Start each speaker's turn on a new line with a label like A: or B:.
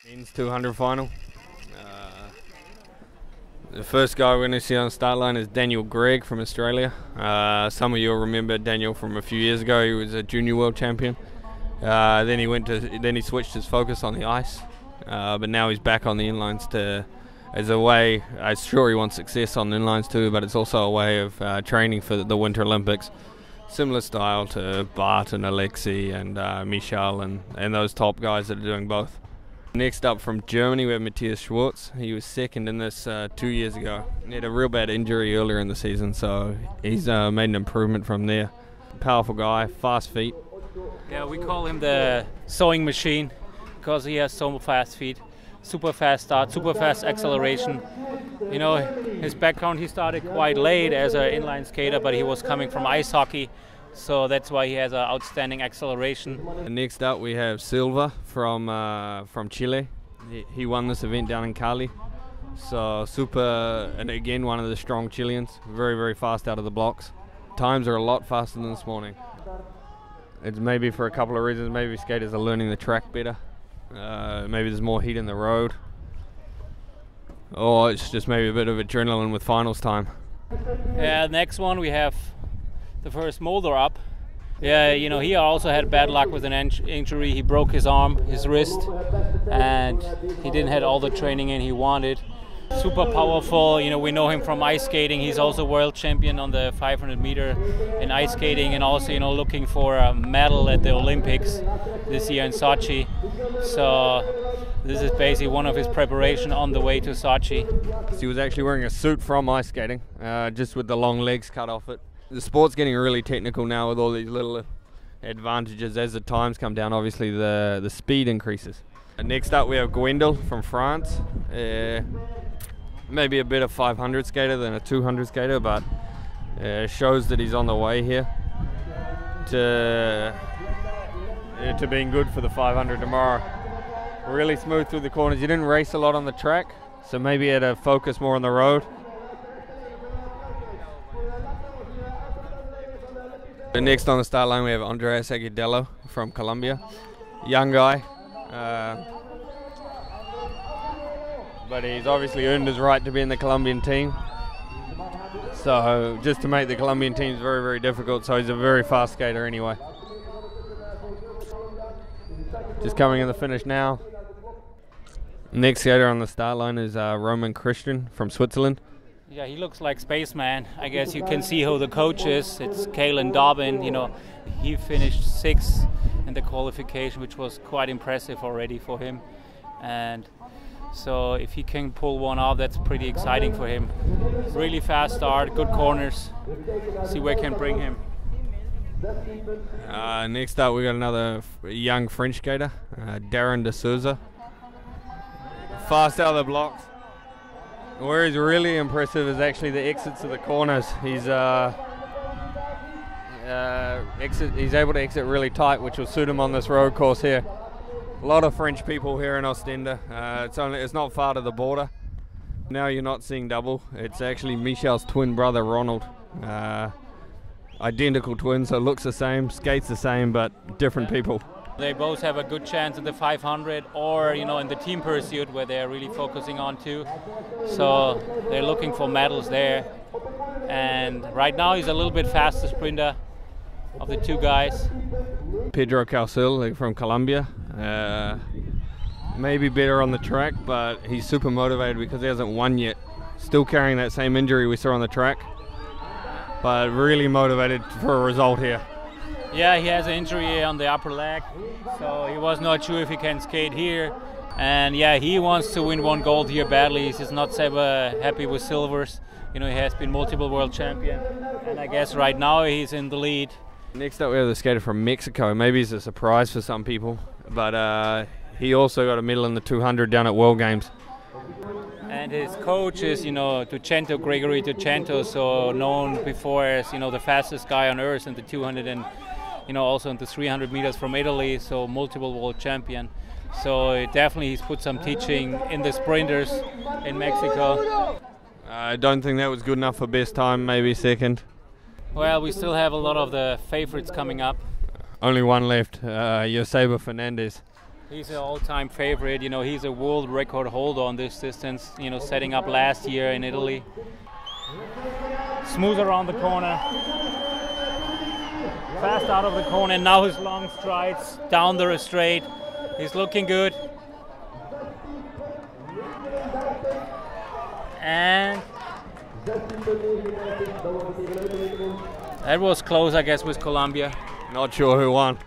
A: Men's 200 final. The first guy we're going to see on the start line is Daniel Gregg from Australia. Some of you will remember Daniel from a few years ago. He was a junior world champion. Then he switched his focus on the ice, but now he's back on the inlines as a way. I'm sure he wants success on the inlines too, but it's also a way of training for the Winter Olympics. Similar style to Bart and Alexei and Michel and those top guys that are doing both. Next up from Germany we have Matthias Schwartz. He was second in this 2 years ago. He had a real bad injury earlier in the season, so he's made an improvement from there. Powerful guy, fast feet.
B: Yeah, we call him the sewing machine because he has so fast feet. Super fast start, super fast acceleration. You know, his background, he started quite late as an inline skater, but he was coming from ice hockey, so that's why he has an outstanding acceleration.
A: Next up we have Silva from Chile. He won this event down in Cali. So super, and again one of the strong Chileans, very, very fast out of the blocks. Times are a lot faster than this morning. It's maybe for a couple of reasons. Maybe skaters are learning the track better. Maybe there's more heat in the road. Or it's just maybe a bit of adrenaline with finals time.
B: Yeah, next one we have the first Mulder up. Yeah, you know, he also had bad luck with an injury. He broke his arm, his wrist, and he didn't have all the training in he wanted. Super powerful, you know, we know him from ice skating. He's also world champion on the 500 meter in ice skating, and also, you know, looking for a medal at the Olympics this year in Sochi. So this is basically one of his preparation on the way to Sochi.
A: He was actually wearing a suit from ice skating, just with the long legs cut off it. The sport's getting really technical now with all these little advantages. As the times come down, obviously the speed increases. Next up we have Gwendal from France. Maybe a better 500 skater than a 200 skater, but shows that he's on the way here to being good for the 500 tomorrow. Really smooth through the corners. He didn't race a lot on the track, so maybe he had to focus more on the road. Next on the start line we have Andreas Agudelo from Colombia. Young guy. But he's obviously earned his right to be in the Colombian team. So just to make the Colombian team is very, very difficult, so he's a very fast skater anyway. Just coming in the finish now. Next skater on the start line is Roman Christian from Switzerland.
B: Yeah, he looks like spaceman. I guess you can see who the coach is. It's Kalen Dobbin. You know, he finished 6th in the qualification, which was quite impressive already for him. And so if he can pull one off, that's pretty exciting for him. Really fast start, good corners. See where can bring him.
A: Next up we got another young French skater, Darren de Souza. Fast out of the blocks. Where he's really impressive is actually the exits of the corners. He's able to exit really tight, which will suit him on this road course here. A lot of French people here in Oostende. It's not far to the border. Now you're not seeing double. It's actually Michel's twin brother Ronald. Identical twins, so looks the same, skates the same, but different people.
B: They both have a good chance in the 500 or, you know, in the team pursuit where they're really focusing on too. So they're looking for medals there. And right now he's a little bit faster sprinter of the two guys.
A: Pedro Calcil from Colombia. Maybe better on the track, but he's super motivated because he hasn't won yet. Still carrying that same injury we saw on the track, but really motivated for a result here.
B: Yeah, he has an injury on the upper leg, so he was not sure if he can skate here. And yeah, he wants to win one gold here badly. He's not so happy with silvers. You know, he has been multiple world champion, and I guess right now he's in the lead.
A: Next up we have the skater from Mexico. Maybe it's a surprise for some people, but he also got a medal in the 200 down at World Games.
B: And his coach is, you know, Gregory Tucento, so known before as, you know, the fastest guy on earth in the 200 and, you know, also in the 300 meters from Italy, so multiple world champion. So definitely he's put some teaching in the sprinters in Mexico.
A: I don't think that was good enough for best time, maybe second.
B: Well, we still have a lot of the favorites coming up.
A: Only one left, Joseba Fernandez.
B: He's an all-time favorite. You know, he's a world record holder on this distance. You know, setting up last year in Italy. Smooth around the corner. Fast out of the corner. Now his long strides down the straight. He's looking good. And that was close, I guess, with Colombia.
A: Not sure who won.